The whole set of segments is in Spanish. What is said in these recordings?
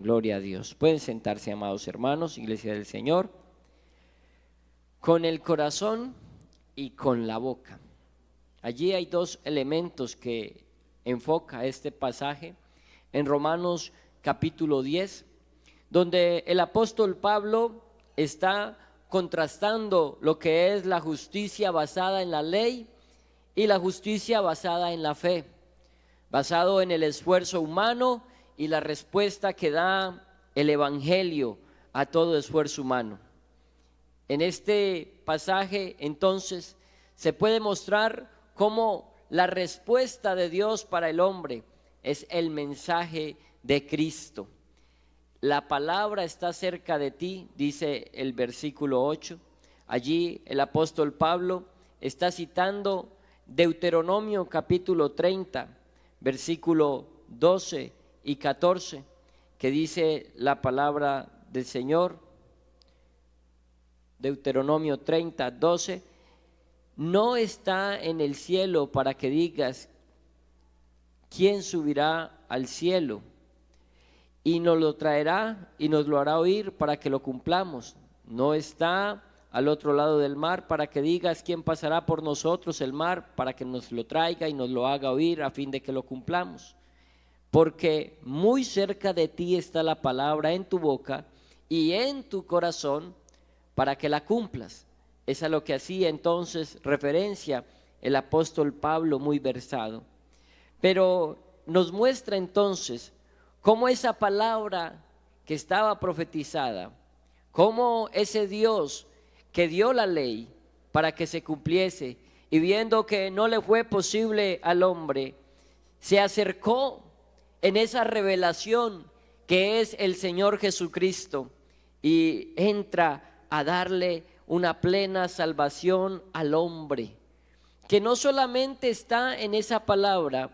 Gloria a Dios. Pueden sentarse, amados hermanos, iglesia del Señor, con el corazón y con la boca. Allí hay dos elementos que enfoca este pasaje en Romanos capítulo 10, donde el apóstol Pablo está contrastando lo que es la justicia basada en la ley y la justicia basada en la fe, basado en el esfuerzo humano y la respuesta que da el evangelio a todo esfuerzo humano. En este pasaje entonces se puede mostrar cómo la respuesta de Dios para el hombre es el mensaje de Cristo. La palabra está cerca de ti, dice el versículo 8. Allí el apóstol Pablo está citando Deuteronomio capítulo 30, versículo 12 y 14, que dice la palabra del Señor. Deuteronomio 30, 12: no está en el cielo para que digas quién subirá al cielo y nos lo traerá y nos lo hará oír para que lo cumplamos. No está al otro lado del mar para que digas quién pasará por nosotros el mar para que nos lo traiga y nos lo haga oír a fin de que lo cumplamos. Porque muy cerca de ti está la palabra en tu boca y en tu corazón para que la cumplas. Es a lo que hacía entonces referencia el apóstol Pablo, muy versado. Pero nos muestra entonces cómo esa palabra que estaba profetizada, cómo ese Dios que dio la ley para que se cumpliese, y viendo que no le fue posible al hombre, se acercó en esa revelación que es el Señor Jesucristo y entra a darle una plena salvación al hombre, que no solamente está en esa palabra,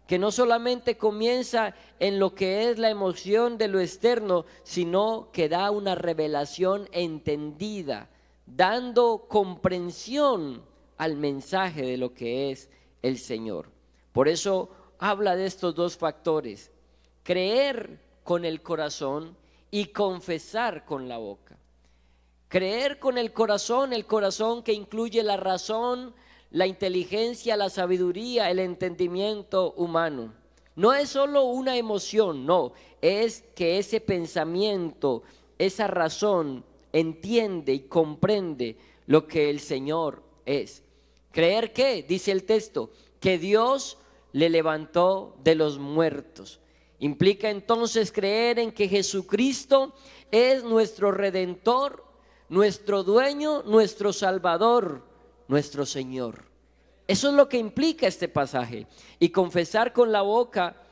que no solamente comienza en lo que es la emoción de lo externo, sino que da una revelación entendida, dando comprensión al mensaje de lo que es el Señor. Por eso habla de estos dos factores: creer con el corazón y confesar con la boca. Creer con el corazón que incluye la razón, la inteligencia, la sabiduría, el entendimiento humano. No es solo una emoción, no, es que ese pensamiento, esa razón entiende y comprende lo que el Señor es. Creer que, dice el texto, que Dios le levantó de los muertos. Implica entonces creer en que Jesucristo es nuestro Redentor, nuestro dueño, nuestro Salvador, nuestro Señor. Eso es lo que implica este pasaje. Y confesar con la boca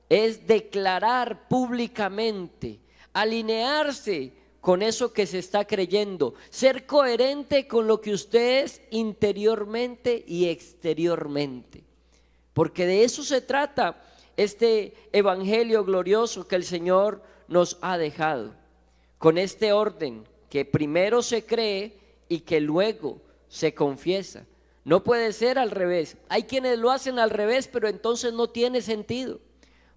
es declarar públicamente, alinearse con eso que se está creyendo, ser coherente con lo que usted es interiormente y exteriormente. Porque de eso se trata este evangelio glorioso que el Señor nos ha dejado, con este orden que primero se cree y que luego se confiesa. No puede ser al revés. Hay quienes lo hacen al revés, pero entonces no tiene sentido,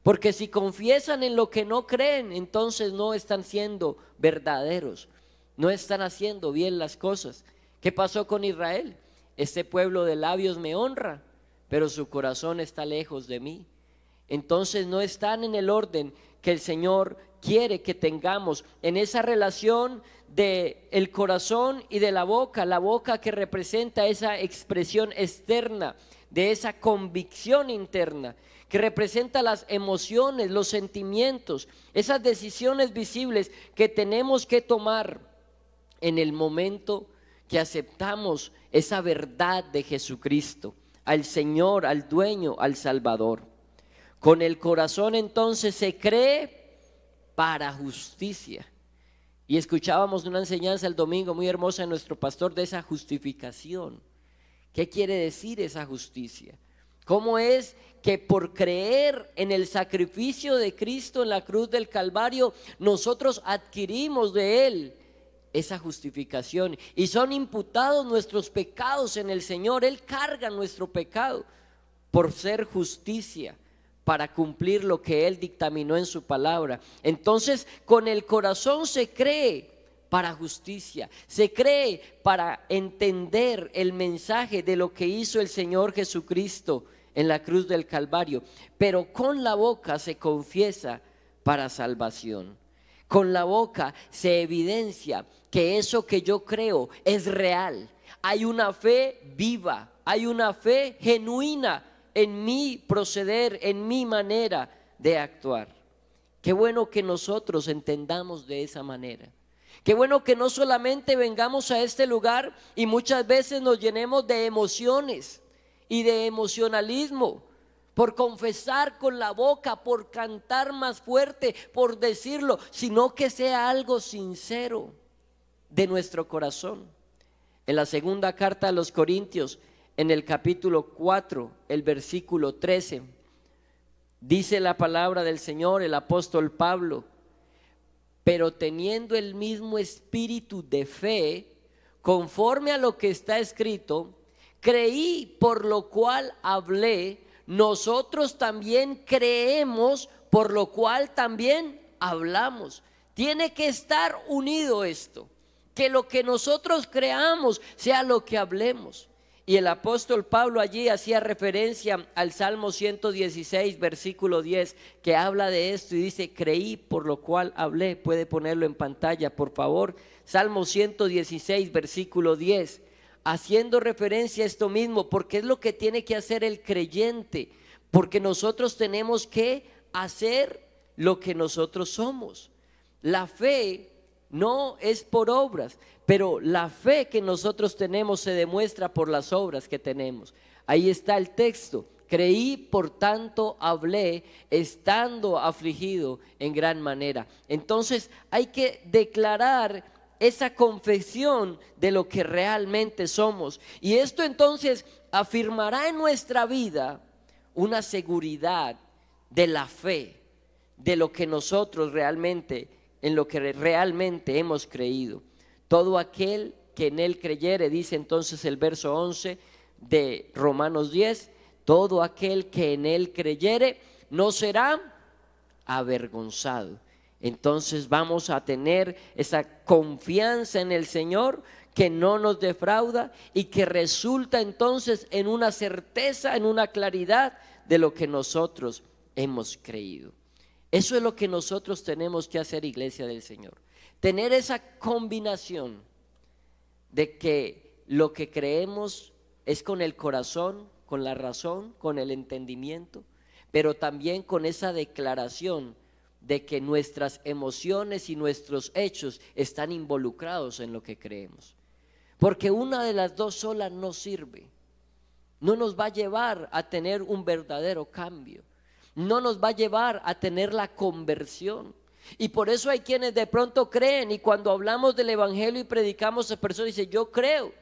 porque si confiesan en lo que no creen, entonces no están siendo verdaderos, no están haciendo bien las cosas. ¿Qué pasó con Israel? Este pueblo de labios me honra, pero su corazón está lejos de mí. Entonces no están en el orden que el Señor quiere que tengamos, en esa relación de el corazón y de la boca que representa esa expresión externa, de esa convicción interna, que representa las emociones, los sentimientos, esas decisiones visibles que tenemos que tomar en el momento que aceptamos esa verdad de Jesucristo, al Señor, al dueño, al Salvador. Con el corazón entonces se cree para justicia. Y escuchábamos una enseñanza el domingo muy hermosa de nuestro pastor de esa justificación. ¿Qué quiere decir esa justicia? ¿Cómo es que por creer en el sacrificio de Cristo en la cruz del Calvario, nosotros adquirimos de Él esa justificación y son imputados nuestros pecados en el Señor? Él carga nuestro pecado por ser justicia para cumplir lo que Él dictaminó en su palabra. Entonces, con el corazón se cree para justicia, se cree para entender el mensaje de lo que hizo el Señor Jesucristo en la cruz del Calvario, pero con la boca se confiesa para salvación. Con la boca se evidencia que eso que yo creo es real. Hay una fe viva, hay una fe genuina en mi proceder, en mi manera de actuar. Qué bueno que nosotros entendamos de esa manera. Qué bueno que no solamente vengamos a este lugar y muchas veces nos llenemos de emociones y de emocionalismo por confesar con la boca, por cantar más fuerte, por decirlo, sino que sea algo sincero de nuestro corazón. En la segunda carta a los Corintios, en el capítulo 4, el versículo 13, dice la palabra del Señor, el apóstol Pablo: pero teniendo el mismo espíritu de fe, conforme a lo que está escrito, creí, por lo cual hablé. Nosotros también creemos, por lo cual también hablamos. Tiene que estar unido esto, que lo que nosotros creamos sea lo que hablemos. Y el apóstol Pablo allí hacía referencia al Salmo 116, versículo 10, que habla de esto y dice: creí, por lo cual hablé. Puede ponerlo en pantalla, por favor. Salmo 116, versículo 10, haciendo referencia a esto mismo, porque es lo que tiene que hacer el creyente, porque nosotros tenemos que hacer lo que nosotros somos. La fe no es por obras, pero la fe que nosotros tenemos se demuestra por las obras que tenemos. Ahí está el texto: creí, por tanto hablé, estando afligido en gran manera. Entonces hay que declarar esa confesión de lo que realmente somos, y esto entonces afirmará en nuestra vida una seguridad de la fe, de lo que nosotros realmente, en lo que realmente hemos creído. Todo aquel que en él creyere, dice entonces el verso 11 de Romanos 10, todo aquel que en él creyere no será avergonzado. Entonces vamos a tener esa confianza en el Señor que no nos defrauda y que resulta entonces en una certeza, en una claridad de lo que nosotros hemos creído. Eso es lo que nosotros tenemos que hacer, iglesia del Señor. Tener esa combinación de que lo que creemos es con el corazón, con la razón, con el entendimiento, pero también con esa declaración de que nuestras emociones y nuestros hechos están involucrados en lo que creemos. Porque una de las dos solas no sirve. No nos va a llevar a tener un verdadero cambio. No nos va a llevar a tener la conversión. Y por eso hay quienes de pronto creen, y cuando hablamos del evangelio y predicamos a personas, dicen: yo creo.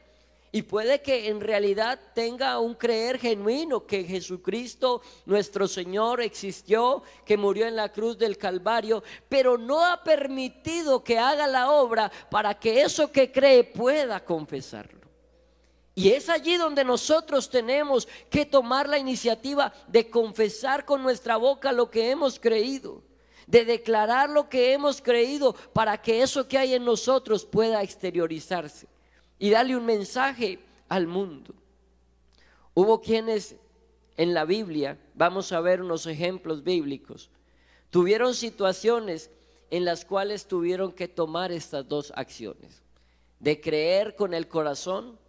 Y puede que en realidad tenga un creer genuino, que Jesucristo nuestro Señor existió, que murió en la cruz del Calvario, pero no ha permitido que haga la obra para que eso que cree pueda confesarlo. Y es allí donde nosotros tenemos que tomar la iniciativa de confesar con nuestra boca lo que hemos creído, de declarar lo que hemos creído, para que eso que hay en nosotros pueda exteriorizarse y darle un mensaje al mundo. Hubo quienes en la Biblia, vamos a ver unos ejemplos bíblicos, tuvieron situaciones en las cuales tuvieron que tomar estas dos acciones: de creer con el corazón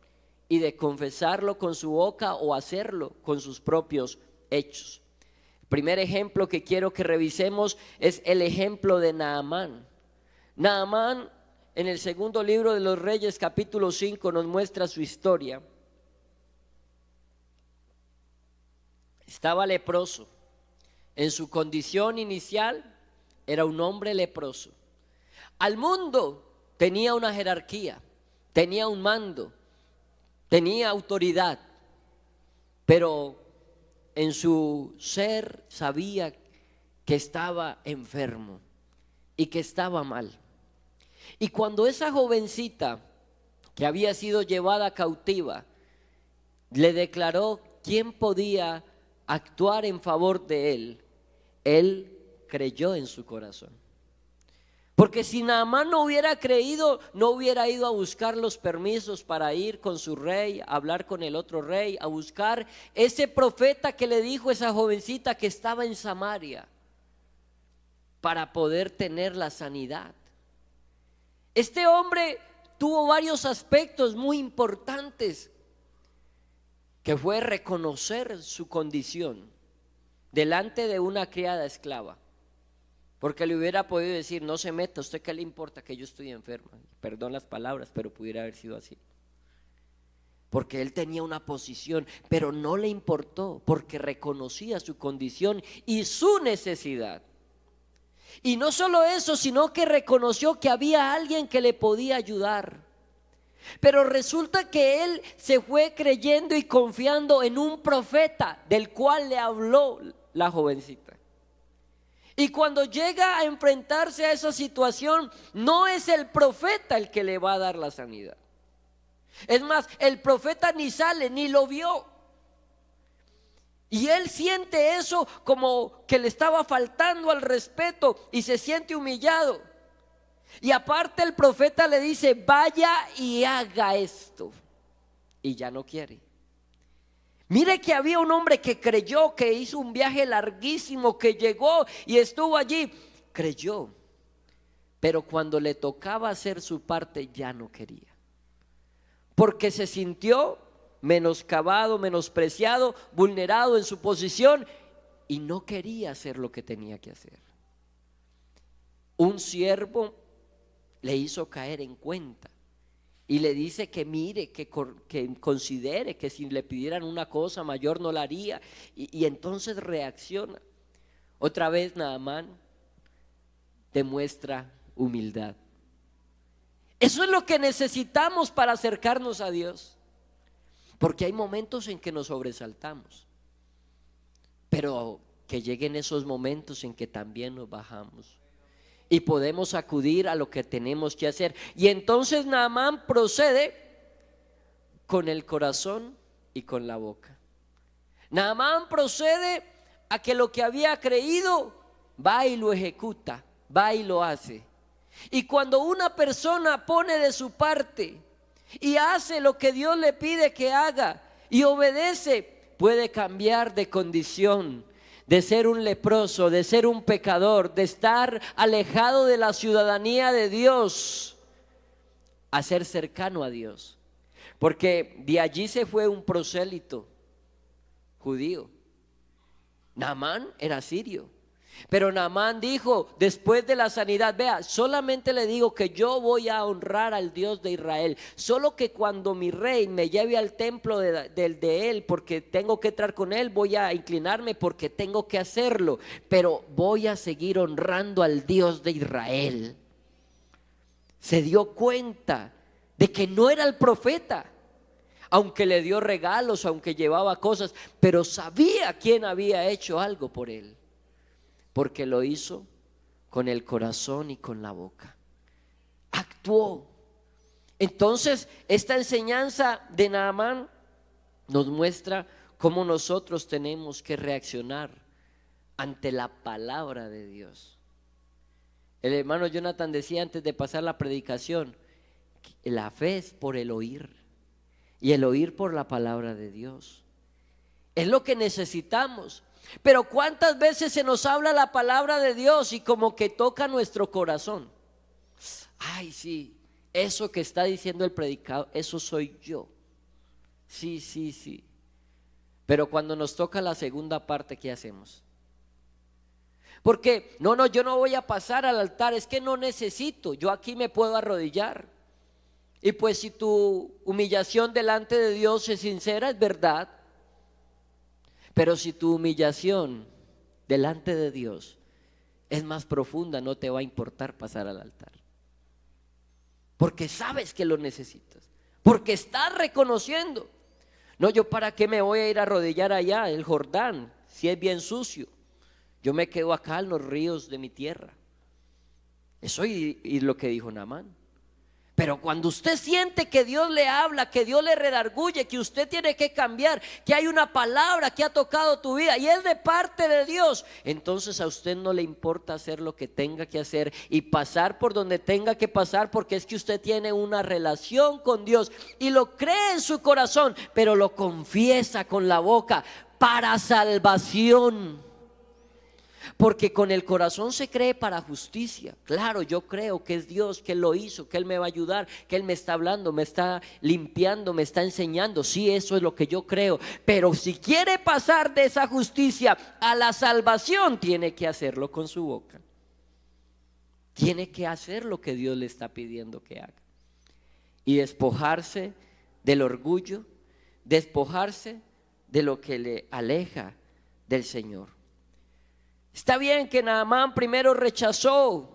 y de confesarlo con su boca o hacerlo con sus propios hechos. El primer ejemplo que quiero que revisemos es el ejemplo de Naamán. Naamán, en el segundo libro de los Reyes, capítulo 5, nos muestra su historia. Estaba leproso. En su condición inicial era un hombre leproso. Al mundo tenía una jerarquía, tenía un mando, tenía autoridad, pero en su ser sabía que estaba enfermo y que estaba mal. Y cuando esa jovencita que había sido llevada cautiva le declaró quién podía actuar en favor de él, él creyó en su corazón. Porque si Naamán no hubiera creído, no hubiera ido a buscar los permisos para ir con su rey, a hablar con el otro rey, a buscar ese profeta que le dijo a esa jovencita que estaba en Samaria para poder tener la sanidad. Este hombre tuvo varios aspectos muy importantes, que fue reconocer su condición delante de una criada esclava. Porque le hubiera podido decir: no se meta, ¿usted qué le importa que yo estoy enferma? Perdón las palabras, pero pudiera haber sido así. Porque él tenía una posición, pero no le importó, porque reconocía su condición y su necesidad. Y no solo eso, sino que reconoció que había alguien que le podía ayudar. Pero resulta que él se fue creyendo y confiando en un profeta del cual le habló la jovencita. Y cuando llega a enfrentarse a esa situación, no es el profeta el que le va a dar la sanidad. Es más, el profeta ni sale, ni lo vio. Y él siente eso como que le estaba faltando al respeto y se siente humillado. Y aparte el profeta le dice: vaya y haga esto. Y ya no quiere. Mire que había un hombre que creyó, que hizo un viaje larguísimo, que llegó y estuvo allí. Creyó, pero cuando le tocaba hacer su parte ya no quería. Porque se sintió menoscabado, menospreciado, vulnerado en su posición y no quería hacer lo que tenía que hacer. Un siervo le hizo caer en cuenta y le dice que mire, que considere que si le pidieran una cosa mayor no la haría, y entonces reacciona. Otra vez Naamán demuestra humildad. Eso es lo que necesitamos para acercarnos a Dios, porque hay momentos en que nos sobresaltamos, pero que lleguen esos momentos en que también nos bajamos y podemos acudir a lo que tenemos que hacer. Y entonces Naamán procede con el corazón y con la boca. Naamán procede a que lo que había creído va y lo ejecuta, va y lo hace. Y cuando una persona pone de su parte y hace lo que Dios le pide que haga y obedece, puede cambiar de condición, de ser un leproso, de ser un pecador, de estar alejado de la ciudadanía de Dios, a ser cercano a Dios. Porque de allí se fue un prosélito judío. Naamán era sirio, pero Naamán dijo después de la sanidad: vea, solamente le digo que yo voy a honrar al Dios de Israel, solo que cuando mi rey me lleve al templo de él, porque tengo que entrar con él, voy a inclinarme porque tengo que hacerlo, pero voy a seguir honrando al Dios de Israel. Se dio cuenta de que no era el profeta, aunque le dio regalos, aunque llevaba cosas, pero sabía quién había hecho algo por él, porque lo hizo con el corazón y con la boca. Actuó. Entonces, esta enseñanza de Naamán nos muestra cómo nosotros tenemos que reaccionar ante la palabra de Dios. El hermano Jonathan decía antes de pasar la predicación: la fe es por el oír, y el oír por la palabra de Dios. Es lo que necesitamos. Pero ¿cuántas veces se nos habla la palabra de Dios y como que toca nuestro corazón? Ay, sí, eso que está diciendo el predicador, eso soy yo. Sí. Pero cuando nos toca la segunda parte, ¿qué hacemos? Porque no, yo no voy a pasar al altar, es que no necesito, yo aquí me puedo arrodillar. Y pues si tu humillación delante de Dios es sincera, es verdad. Pero si tu humillación delante de Dios es más profunda, no te va a importar pasar al altar, porque sabes que lo necesitas, porque estás reconociendo. No, yo para qué me voy a ir a arrodillar allá, el Jordán, si es bien sucio. Yo me quedo acá en los ríos de mi tierra. Eso y lo que dijo Naamán. Pero cuando usted siente que Dios le habla, que Dios le redarguye, que usted tiene que cambiar, que hay una palabra que ha tocado tu vida y es de parte de Dios, entonces a usted no le importa hacer lo que tenga que hacer y pasar por donde tenga que pasar, porque es que usted tiene una relación con Dios y lo cree en su corazón, pero lo confiesa con la boca para salvación. Porque con el corazón se cree para justicia. Claro, yo creo que es Dios, que Él lo hizo, que Él me va a ayudar, que Él me está hablando, me está limpiando, me está enseñando. Sí, eso es lo que yo creo. Pero si quiere pasar de esa justicia a la salvación, tiene que hacerlo con su boca. Tiene que hacer lo que Dios le está pidiendo que haga. Y despojarse del orgullo, despojarse de lo que le aleja del Señor. Está bien que Naamán primero rechazó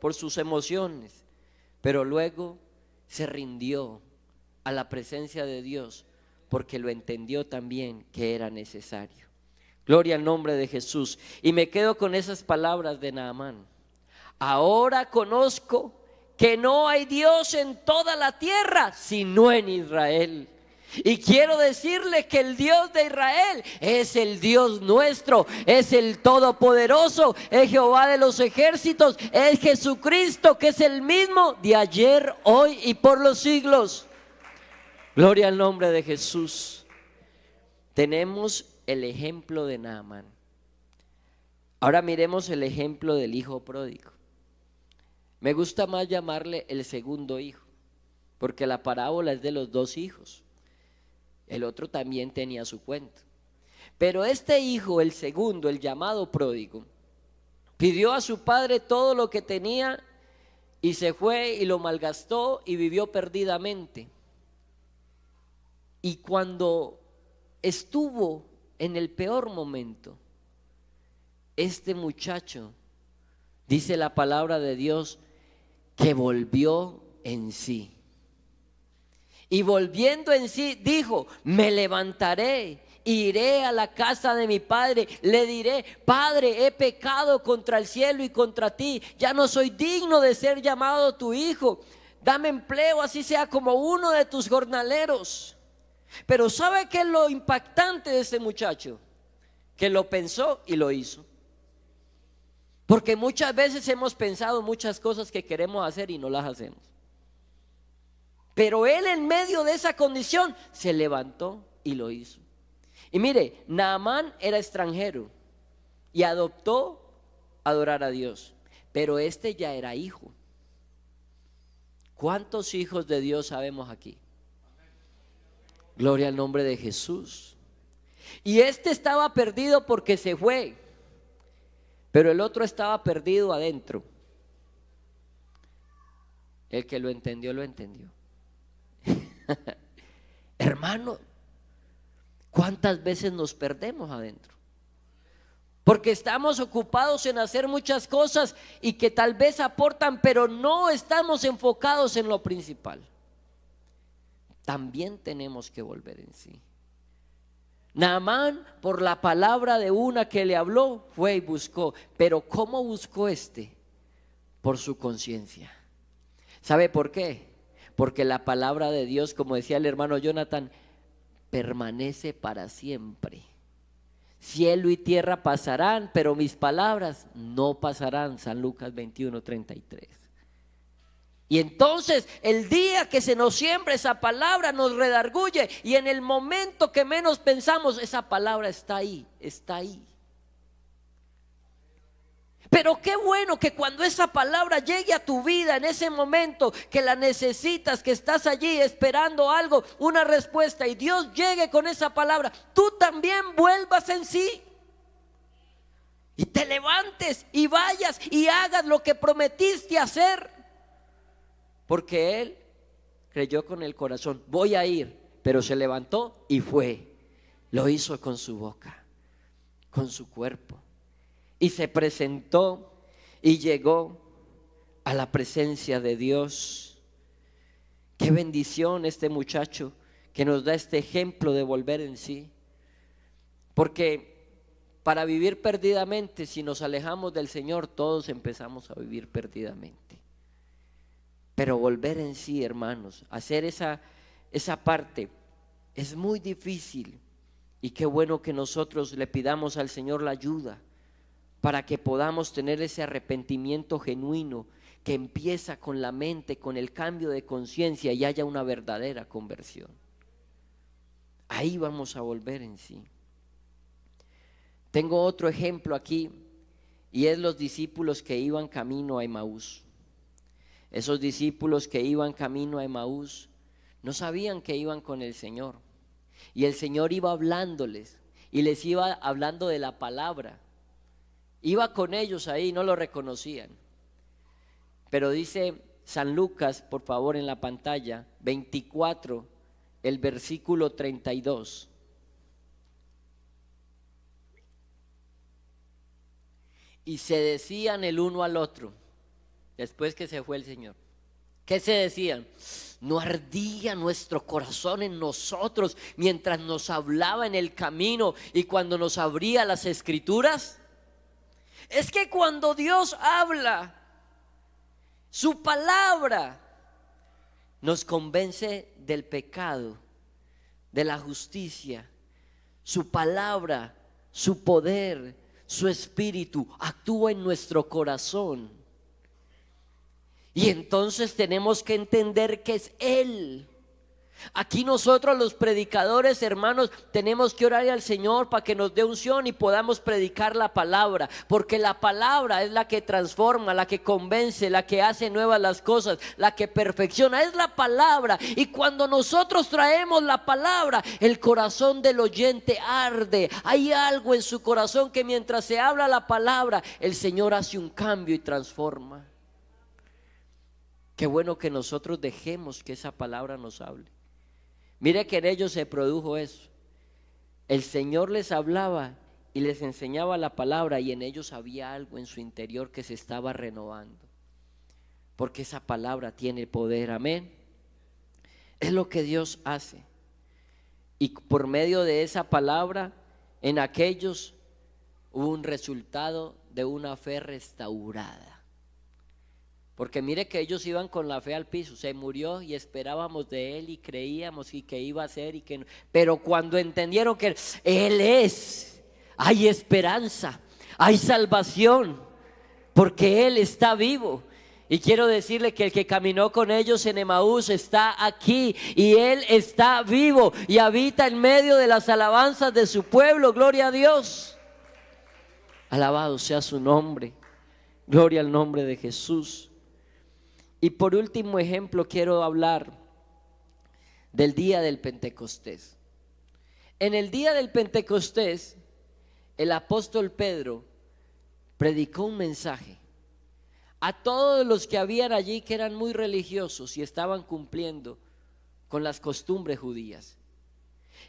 por sus emociones, pero luego se rindió a la presencia de Dios porque lo entendió también que era necesario. Gloria al nombre de Jesús. Y me quedo con esas palabras de Naamán. Ahora conozco que no hay Dios en toda la tierra sino en Israel. Y quiero decirle que el Dios de Israel es el Dios nuestro, es el Todopoderoso, es Jehová de los ejércitos, es Jesucristo, que es el mismo de ayer, hoy y por los siglos. Gloria al nombre de Jesús. Tenemos el ejemplo de Naamán. Ahora miremos el ejemplo del hijo pródigo. Me gusta más llamarle el segundo hijo, porque la parábola es de los dos hijos. El otro también tenía su cuento. Pero este hijo, el segundo, el llamado pródigo, pidió a su padre todo lo que tenía y se fue y lo malgastó y vivió perdidamente. Y cuando estuvo en el peor momento, este muchacho, dice la palabra de Dios, que volvió en sí. Y volviendo en sí dijo: me levantaré, iré a la casa de mi padre, le diré: Padre, he pecado contra el cielo y contra ti, ya no soy digno de ser llamado tu hijo, dame empleo así sea como uno de tus jornaleros. Pero ¿sabe qué es lo impactante de este muchacho? Que lo pensó y lo hizo. Porque muchas veces hemos pensado muchas cosas que queremos hacer y no las hacemos. Pero él, en medio de esa condición, se levantó y lo hizo. Y mire, Naamán era extranjero y adoptó adorar a Dios, pero este ya era hijo. ¿Cuántos hijos de Dios sabemos aquí? Gloria al nombre de Jesús. Y este estaba perdido porque se fue, pero el otro estaba perdido adentro. El que lo entendió, lo entendió. Hermano, ¿cuántas veces nos perdemos adentro? Porque estamos ocupados en hacer muchas cosas y que tal vez aportan, pero no estamos enfocados en lo principal. También tenemos que volver en sí. Naamán, por la palabra de una que le habló, fue y buscó. Pero ¿cómo buscó este? Por su conciencia. ¿Sabe por qué? Porque la palabra de Dios, como decía el hermano Jonathan, permanece para siempre. Cielo y tierra pasarán, pero mis palabras no pasarán. San Lucas 21:33. Y entonces el día que se nos siembra esa palabra nos redarguye, y en el momento que menos pensamos, esa palabra está ahí, está ahí. Pero qué bueno que cuando esa palabra llegue a tu vida, en ese momento que la necesitas, que estás allí esperando algo, una respuesta, y Dios llegue con esa palabra, tú también vuelvas en sí y te levantes y vayas y hagas lo que prometiste hacer. Porque él creyó con el corazón: voy a ir, pero se levantó y fue. Lo hizo con su boca, con su cuerpo. Y se presentó y llegó a la presencia de Dios. Qué bendición este muchacho que nos da este ejemplo de volver en sí. Porque para vivir perdidamente, si nos alejamos del Señor, todos empezamos a vivir perdidamente. Pero volver en sí, hermanos, hacer esa parte es muy difícil. Y qué bueno que nosotros le pidamos al Señor la ayuda para que podamos tener ese arrepentimiento genuino que empieza con la mente, con el cambio de conciencia, y haya una verdadera conversión. Ahí vamos a volver en sí. Tengo otro ejemplo aquí, y es los discípulos que iban camino a Emaús. Esos discípulos que iban camino a Emaús no sabían que iban con el Señor, y el Señor iba hablándoles y les iba hablando de la palabra. Iba con ellos ahí, no lo reconocían. Pero dice San Lucas, por favor, en la pantalla, 24, el versículo 32. Y se decían el uno al otro, después que se fue el Señor. ¿Qué se decían? ¿No ardía nuestro corazón en nosotros mientras nos hablaba en el camino y cuando nos abría las escrituras? Es que cuando Dios habla, su palabra nos convence del pecado, de la justicia. Su palabra, su poder, su espíritu actúa en nuestro corazón. Y entonces tenemos que entender que es Él. Aquí nosotros los predicadores, hermanos, tenemos que orar al Señor para que nos dé unción y podamos predicar la palabra, porque la palabra es la que transforma, la que convence, la que hace nuevas las cosas, la que perfecciona, es la palabra. Y cuando nosotros traemos la palabra, el corazón del oyente arde. Hay algo en su corazón que mientras se habla la palabra, el Señor hace un cambio y transforma. Qué bueno que nosotros dejemos que esa palabra nos hable. Mire que en ellos se produjo eso. El Señor les hablaba y les enseñaba la palabra, y en ellos había algo en su interior que se estaba renovando, porque esa palabra tiene poder. Amén. Es lo que Dios hace, y por medio de esa palabra en aquellos hubo un resultado de una fe restaurada. Porque mire que ellos iban con la fe al piso. Se murió y esperábamos de Él y creíamos y que iba a ser y que no. Pero cuando entendieron que Él es, hay esperanza, hay salvación, porque Él está vivo. Y quiero decirle que el que caminó con ellos en Emaús está aquí, y Él está vivo y habita en medio de las alabanzas de su pueblo. Gloria a Dios. Alabado sea su nombre. Gloria al nombre de Jesús. Y por último ejemplo quiero hablar del día del Pentecostés. En el día del Pentecostés, el apóstol Pedro predicó un mensaje a todos los que habían allí, que eran muy religiosos y estaban cumpliendo con las costumbres judías.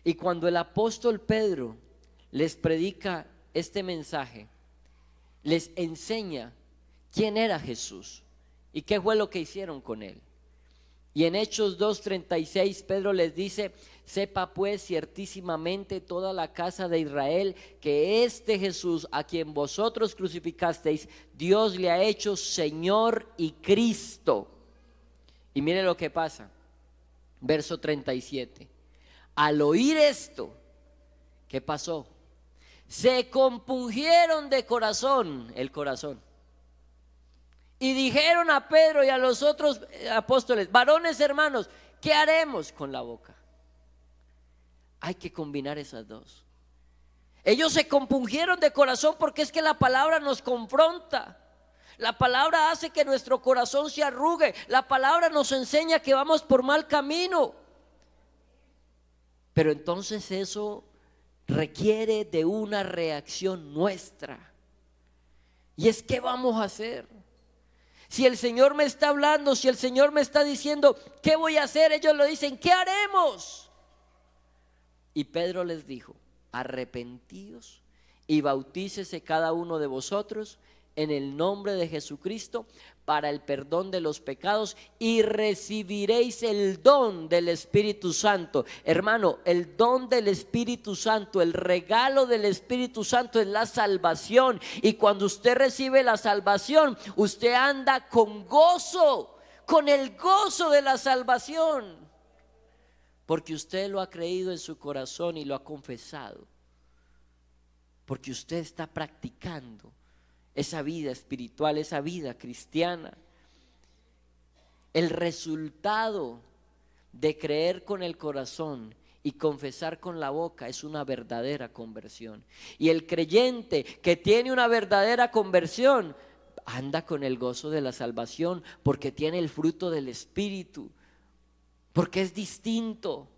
Y cuando el apóstol Pedro les predica este mensaje, les enseña quién era Jesús y qué fue lo que hicieron con él. Y en Hechos 2:36 Pedro les dice: sepa pues ciertísimamente toda la casa de Israel que este Jesús a quien vosotros crucificasteis, Dios le ha hecho Señor y Cristo. Y mire lo que pasa, verso 37. Al oír esto, ¿qué pasó? Se compungieron de corazón, el corazón, y dijeron a Pedro y a los otros apóstoles: varones hermanos, ¿qué haremos? Con la boca. Hay que combinar esas dos. Ellos se compungieron de corazón porque es que la palabra nos confronta. La palabra hace que nuestro corazón se arrugue. La palabra nos enseña que vamos por mal camino. Pero entonces eso requiere de una reacción nuestra. Y es: ¿qué vamos a hacer? Si el Señor me está hablando, si el Señor me está diciendo ¿qué voy a hacer?, ellos lo dicen: ¿qué haremos? Y Pedro les dijo: arrepentíos y bautícese cada uno de vosotros en el nombre de Jesucristo para el perdón de los pecados, y recibiréis el don del Espíritu Santo. Hermano, el don del Espíritu Santo, el regalo del Espíritu Santo es la salvación. Y cuando usted recibe la salvación, usted anda con gozo, con el gozo de la salvación, porque usted lo ha creído en su corazón y lo ha confesado, porque usted está practicando esa vida espiritual, esa vida cristiana. El resultado de creer con el corazón y confesar con la boca es una verdadera conversión. Y el creyente que tiene una verdadera conversión anda con el gozo de la salvación, porque tiene el fruto del Espíritu, porque es distinto.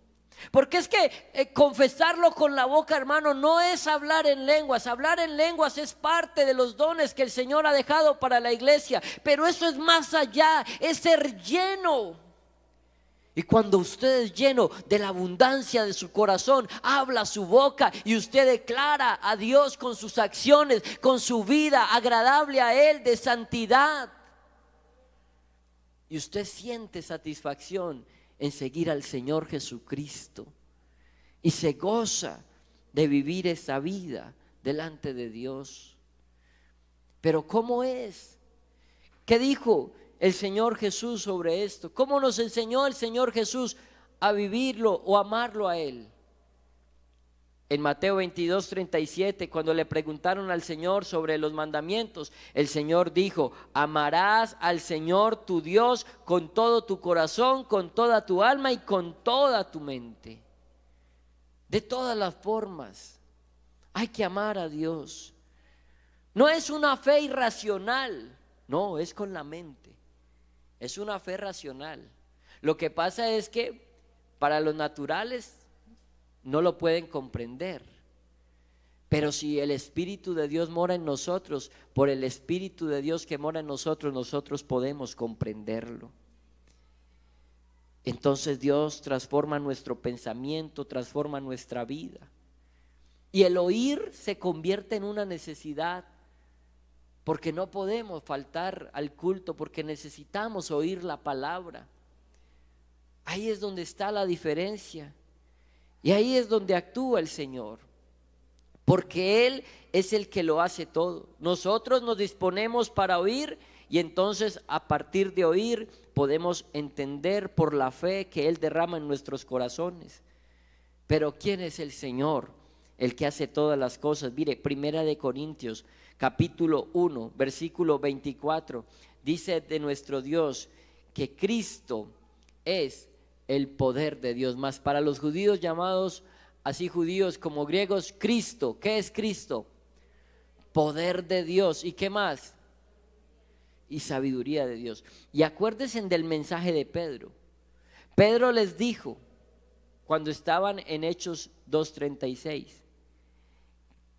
Porque es que confesarlo con la boca, hermano, no es hablar en lenguas. Hablar en lenguas es parte de los dones que el Señor ha dejado para la iglesia, pero eso es más allá, es ser lleno. Y cuando usted es lleno de la abundancia de su corazón, habla su boca y usted declara a Dios con sus acciones, con su vida agradable a Él, de santidad. Y usted siente satisfacción en seguir al Señor Jesucristo y se goza de vivir esa vida delante de Dios. Pero ¿cómo es? ¿Qué dijo el Señor Jesús sobre esto? ¿Cómo nos enseñó el Señor Jesús a vivirlo o amarlo a Él? En Mateo 22:37, cuando le preguntaron al Señor sobre los mandamientos, el Señor dijo: amarás al Señor tu Dios con todo tu corazón, con toda tu alma y con toda tu mente. De todas las formas hay que amar a Dios. No es una fe irracional, no, es con la mente. Es una fe racional. Lo que pasa es que para los naturales no lo pueden comprender, pero si el Espíritu de Dios mora en nosotros, por el Espíritu de Dios que mora en nosotros, nosotros podemos comprenderlo. Entonces Dios transforma nuestro pensamiento, transforma nuestra vida, y el oír se convierte en una necesidad, porque no podemos faltar al culto, porque necesitamos oír la palabra. Ahí es donde está la diferencia. Y ahí es donde actúa el Señor, porque Él es el que lo hace todo. Nosotros nos disponemos para oír, y entonces a partir de oír podemos entender por la fe que Él derrama en nuestros corazones. Pero ¿quién es el Señor? El que hace todas las cosas. Mire, Primera de Corintios capítulo 1 versículo 24 dice de nuestro Dios que Cristo es el poder de Dios. Más para los judíos, llamados así judíos como griegos, Cristo, ¿qué es Cristo? Poder de Dios. ¿Y qué más? Y sabiduría de Dios. Y acuérdense del mensaje de Pedro. Pedro les dijo cuando estaban en Hechos 2:36: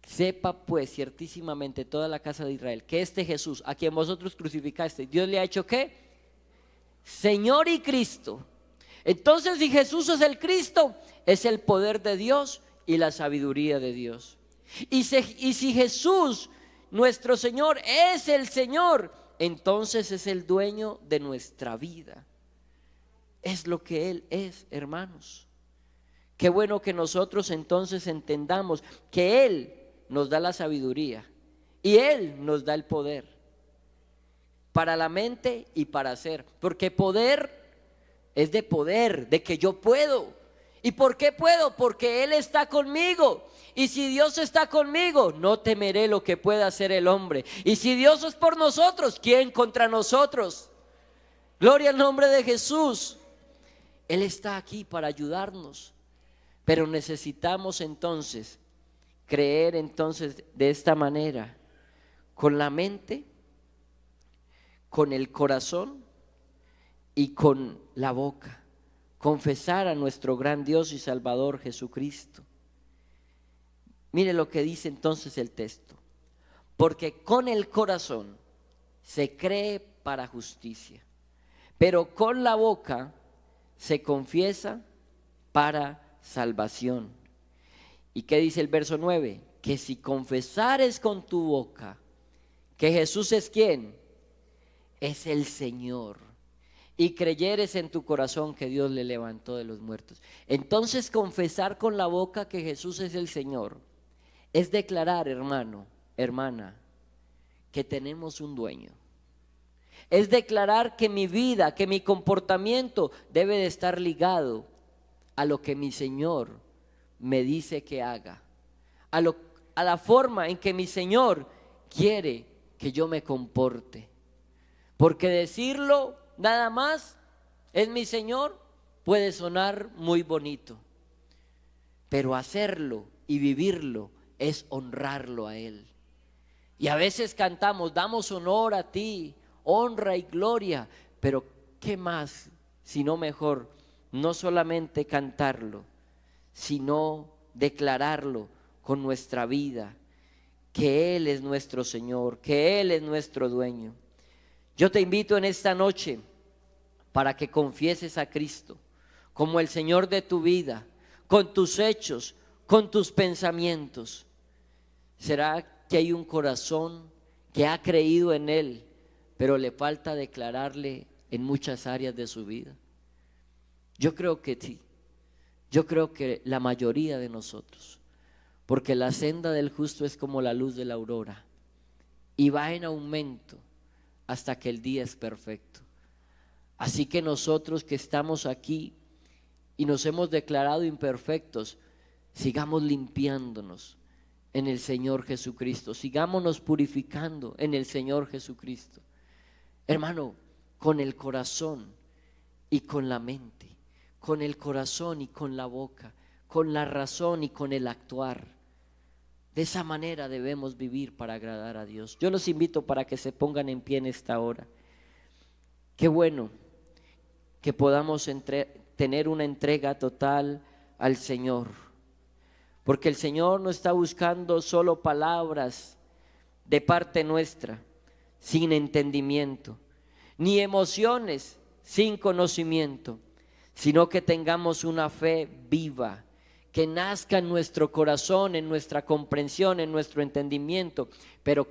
sepa pues ciertísimamente toda la casa de Israel que este Jesús, a quien vosotros crucificaste, Dios le ha hecho ¿qué? Señor y Cristo. Entonces, si Jesús es el Cristo, es el poder de Dios y la sabiduría de Dios. Y si Jesús, nuestro Señor, es el Señor, entonces es el dueño de nuestra vida. Es lo que Él es, hermanos. Qué bueno que nosotros entonces entendamos que Él nos da la sabiduría y Él nos da el poder para la mente y para hacer. Porque poder es de poder, de que yo puedo. ¿Y por qué puedo? Porque Él está conmigo. Y si Dios está conmigo, no temeré lo que pueda hacer el hombre. Y si Dios es por nosotros, ¿quién contra nosotros? Gloria al nombre de Jesús. Él está aquí para ayudarnos. Pero necesitamos entonces creer entonces de esta manera, con la mente, con el corazón y con la boca, confesar a nuestro gran Dios y Salvador Jesucristo. Mire lo que dice entonces el texto: porque con el corazón se cree para justicia, pero con la boca se confiesa para salvación. ¿Y qué dice el verso 9? Que si confesares con tu boca que Jesús es ¿quién? Es el Señor, y creyeres en tu corazón que Dios le levantó de los muertos. Entonces, confesar con la boca que Jesús es el Señor es declarar, hermano, hermana, que tenemos un dueño. Es declarar que mi vida, que mi comportamiento debe de estar ligado a lo que mi Señor me dice que haga, a la forma en que mi Señor quiere que yo me comporte. Porque decirlo nada más, es mi Señor, puede sonar muy bonito, pero hacerlo y vivirlo es honrarlo a Él. Y a veces cantamos, damos honor a ti, honra y gloria, pero ¿qué más sino mejor no solamente cantarlo, sino declararlo con nuestra vida, que Él es nuestro Señor, que Él es nuestro dueño? Yo te invito en esta noche para que confieses a Cristo como el Señor de tu vida, con tus hechos, con tus pensamientos. ¿Será que hay un corazón que ha creído en Él, pero le falta declararle en muchas áreas de su vida? Yo creo que sí. Yo creo que la mayoría de nosotros, porque la senda del justo es como la luz de la aurora y va en aumento hasta que el día es perfecto. Así que nosotros que estamos aquí y nos hemos declarado imperfectos, sigamos limpiándonos en el Señor Jesucristo, sigámonos purificando en el Señor Jesucristo. Hermano, con el corazón y con la mente, con el corazón y con la boca, con la razón y con el actuar. De esa manera debemos vivir para agradar a Dios. Yo los invito para que se pongan en pie en esta hora. Qué bueno que podamos tener una entrega total al Señor, porque el Señor no está buscando solo palabras de parte nuestra sin entendimiento, ni emociones sin conocimiento, sino que tengamos una fe viva, que nazca en nuestro corazón, en nuestra comprensión, en nuestro entendimiento, pero que